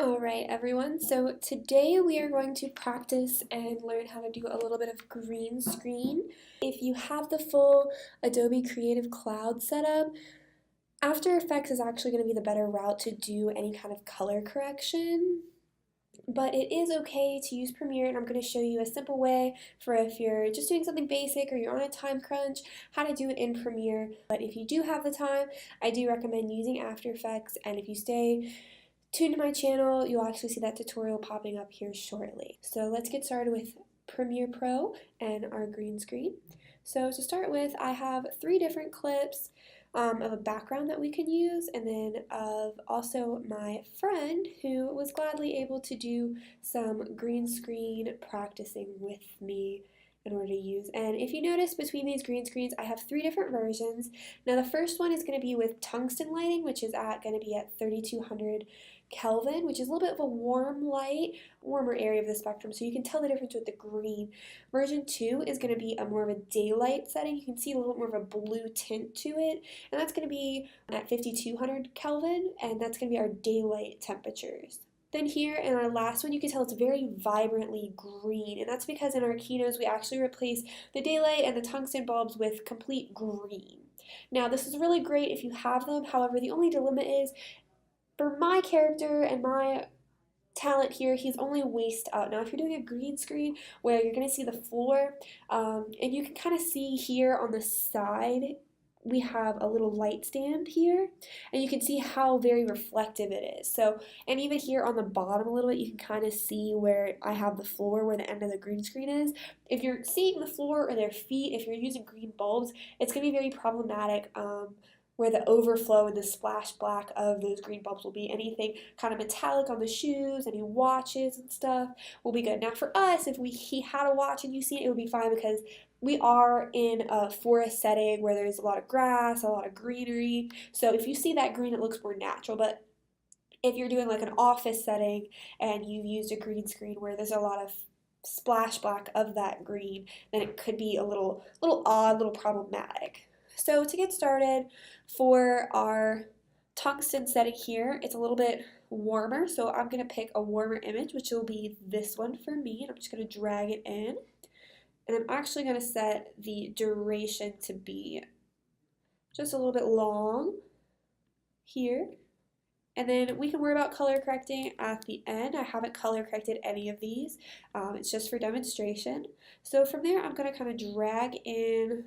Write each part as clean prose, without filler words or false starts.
Alright everyone, so today we are going to practice and learn how to do a little bit of green screen. If you have the full Adobe Creative Cloud setup, After Effects is actually going to be the better route to do any kind of color correction. But it is okay to use Premiere, and I'm going to show you a simple way for if you're just doing something basic or you're on a time crunch, how to do it in Premiere. But if you do have the time, I do recommend using After Effects, and if you stay tuned to my channel, you'll actually see that tutorial popping up here shortly. So let's get started with Premiere Pro and our green screen. So to start with, I have 3 different clips of a background that we can use, and then of also my friend who was gladly able to do some green screen practicing with me in order to use. And if you notice between these green screens, I have 3 different versions. Now the first one is going to be with Tungsten Lighting, which is going to be at 3200 Kelvin, which is a little bit of a warm light, warmer area of the spectrum, so you can tell the difference with the green. Version 2 is going to be a more of a daylight setting. You can see a little bit more of a blue tint to it, and that's going to be at 5200 Kelvin, and that's going to be our daylight temperatures. Then here in our last one, you can tell it's very vibrantly green, and that's because in our keynotes we actually replace the daylight and the tungsten bulbs with complete green. Now this is really great if you have them, however the only dilemma is, for my character and my talent here, he's only waist up. Now if you're doing a green screen where you're going to see the floor, and you can kind of see here on the side, we have a little light stand here, and you can see how very reflective it is. So, and even here on the bottom a little bit, you can kind of see where I have the floor, where the end of the green screen is. If you're seeing the floor or their feet, if you're using green bulbs, it's going to be very problematic. Where the overflow and the splash black of those green bulbs will be. Anything kind of metallic on the shoes, any watches and stuff will be good. Now for us, if he had a watch and you see it, it would be fine because we are in a forest setting where there's a lot of grass, a lot of greenery. So if you see that green, it looks more natural. But if you're doing like an office setting and you've used a green screen where there's a lot of splash black of that green, then it could be a little odd, a little problematic. So to get started, for our tungsten setting here, it's a little bit warmer, so I'm going to pick a warmer image, which will be this one for me, and I'm just going to drag it in. And I'm actually going to set the duration to be just a little bit long here. And then we can worry about color correcting at the end. I haven't color corrected any of these. It's just for demonstration. So from there, I'm going to kind of drag in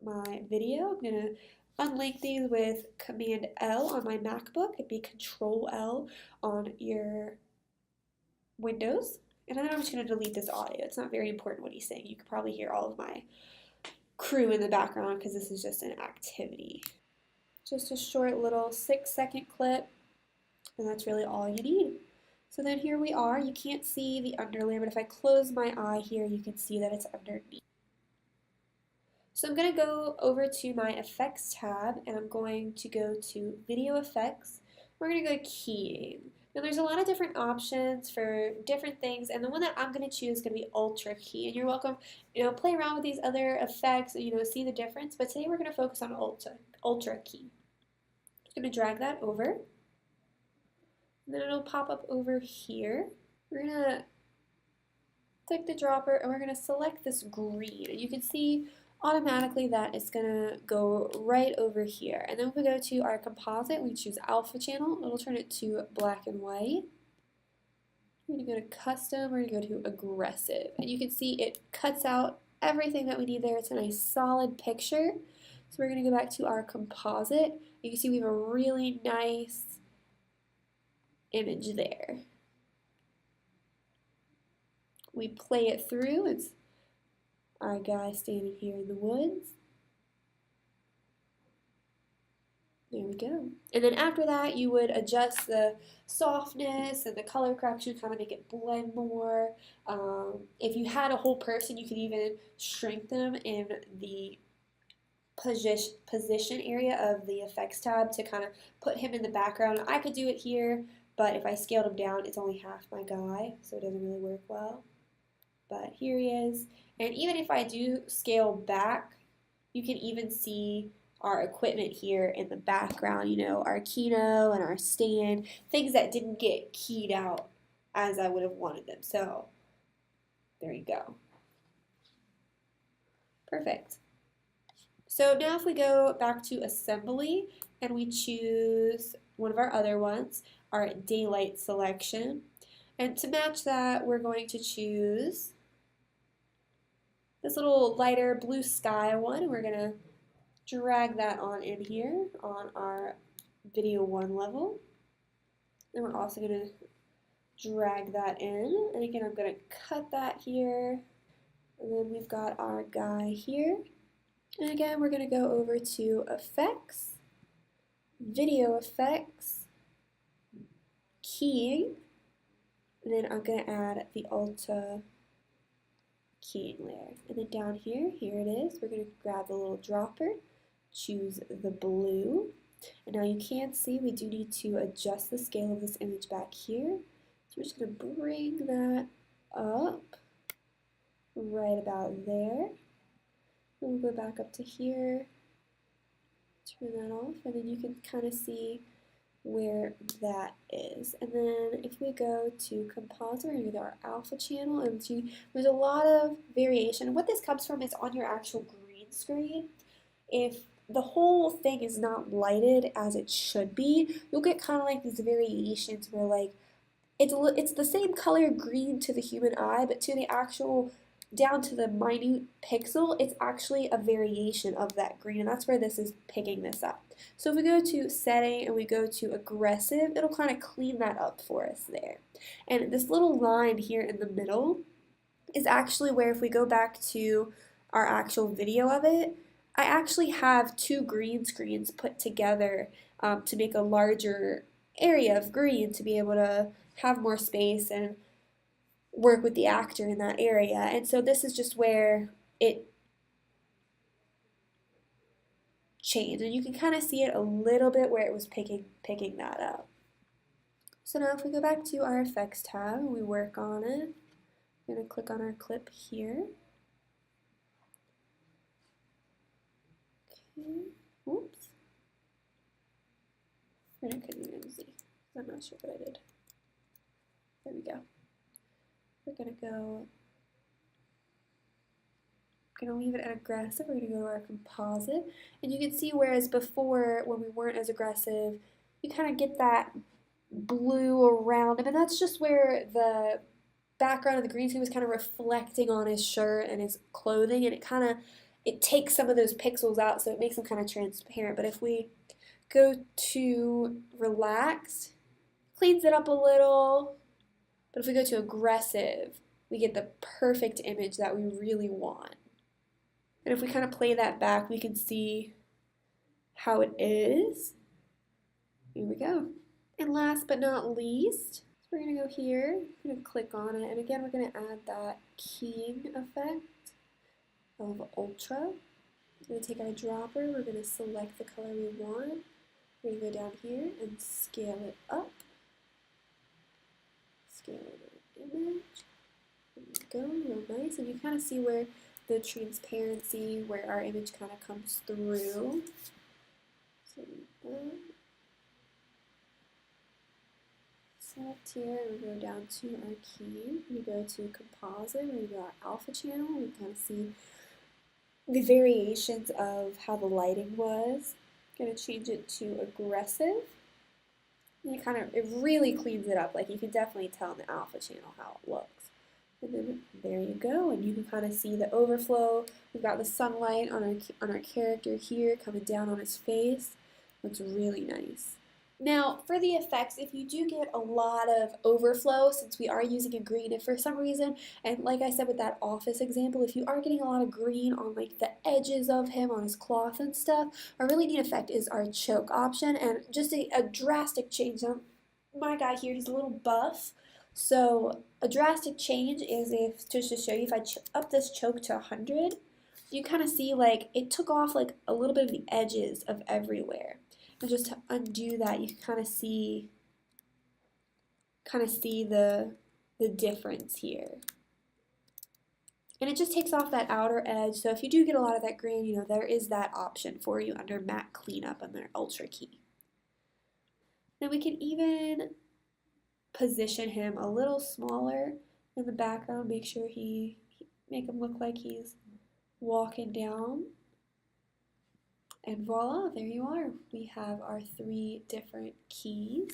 my video. I'm going to unlink these with Command L on my MacBook. It'd be Control L on your Windows. And then I'm just going to delete this audio. It's not very important what he's saying. You could probably hear all of my crew in the background because this is just an activity. Just a short little 6-second clip, and that's really all you need. So then here we are. You can't see the underlay, but if I close my eye here, you can see that it's underneath. So I'm going to go over to my Effects tab, and I'm going to go to Video Effects. We're going to go to Keying. Now there's a lot of different options for different things, and the one that I'm going to choose is going to be Ultra Key. And you're welcome, play around with these other effects, see the difference. But today we're going to focus on Ultra Key. I'm going to drag that over, and then it'll pop up over here. We're going to click the dropper, and we're going to select this green, and you can see automatically that it's going to go right over here. And then if we go to our composite, we choose alpha channel, it'll turn it to black and white. We're going to go to custom, we're going to go to aggressive, and you can see it cuts out everything that we need there. It's a nice solid picture. So we're going to go back to our composite. You can see we have a really nice image there. We play it through. It's our guy standing here in the woods. There we go. And then after that, you would adjust the softness and the color correction, kind of make it blend more. If you had a whole person, you could even shrink them in the position area of the effects tab to kind of put him in the background. I could do it here, but if I scaled him down, it's only half my guy, so it doesn't really work well. But here he is. And even if I do scale back, you can even see our equipment here in the background, you know, our Kino and our stand, things that didn't get keyed out as I would have wanted them. So there you go. Perfect. So now if we go back to assembly and we choose one of our other ones, our daylight selection, and to match that we're going to choose this little lighter blue sky one. We're going to drag that on in here on our video 1 level. And we're also going to drag that in. And again, I'm going to cut that here. And then we've got our guy here. And again, we're going to go over to Effects, Video Effects, Keying, and then I'm going to add the Alta keying layer. And then down here, here it is, we're going to grab the little dropper, choose the blue, and now you can see we do need to adjust the scale of this image back here. So we're just going to bring that up right about there. And we'll go back up to here, turn that off, and then you can kind of see where that is. And then if we go to Compositor and go to our alpha channel, and there's a lot of variation. And what this comes from is on your actual green screen. If the whole thing is not lighted as it should be, you'll get kind of like these variations where like it's the same color green to the human eye, but to the actual down to the minute pixel, it's actually a variation of that green, and that's where this is picking this up. So if we go to setting and we go to aggressive, it'll kind of clean that up for us there. And this little line here in the middle is actually where if we go back to our actual video of it, I actually have 2 green screens put together to make a larger area of green to be able to have more space and work with the actor in that area. And so this is just where it changed, and you can kind of see it a little bit where it was picking that up. So now if we go back to our effects tab and we work on it, we're going to click on our clip here. Okay, oops. And I couldn't even see. I'm not sure what I did. There we go. We're going to leave it at aggressive. We're going to go to our composite. And you can see whereas before when we weren't as aggressive, you kind of get that blue around him. And that's just where the background of the green screen was kind of reflecting on his shirt and his clothing. And it takes some of those pixels out, so it makes them kind of transparent. But if we go to relaxed, cleans it up a little. But if we go to aggressive, we get the perfect image that we really want. And if we kind of play that back, we can see how it is. Here we go. And last but not least, so we're going to go here, we're going to click on it, and again we're going to add that keying effect of Ultra. We're going to take our dropper, we're going to select the color we want, we're going to go down here and scale it up. Scale it image. There we go, real nice. And you kind of see where the transparency, where our image kind of comes through. So select here, and we go down to our key. We go to composite, we go our alpha channel. We kind of see the variations of how the lighting was. I'm going to change it to aggressive. It really cleans it up. Like you can definitely tell in the alpha channel how it looks. And then there you go, and you can kind of see the overflow. We've got the sunlight on our character here coming down on his face. Looks really nice. Now, for the effects, if you do get a lot of overflow, since we are using a green, if for some reason, and like I said with that office example, if you are getting a lot of green on like the edges of him, on his cloth and stuff, a really neat effect is our choke option, and just a drastic change. Now, my guy here, he's a little buff, so a drastic change is just to show you, if I up this choke to 100, you kind of see like it took off like a little bit of the edges of everywhere. And just to undo that, you can kind of see the difference here. And it just takes off that outer edge. So if you do get a lot of that grain, you know, there is that option for you under matte cleanup and their Ultra key. Then we can even position him a little smaller in the background, make him look like he's walking down. And voila, there you are. We have our 3 different keys.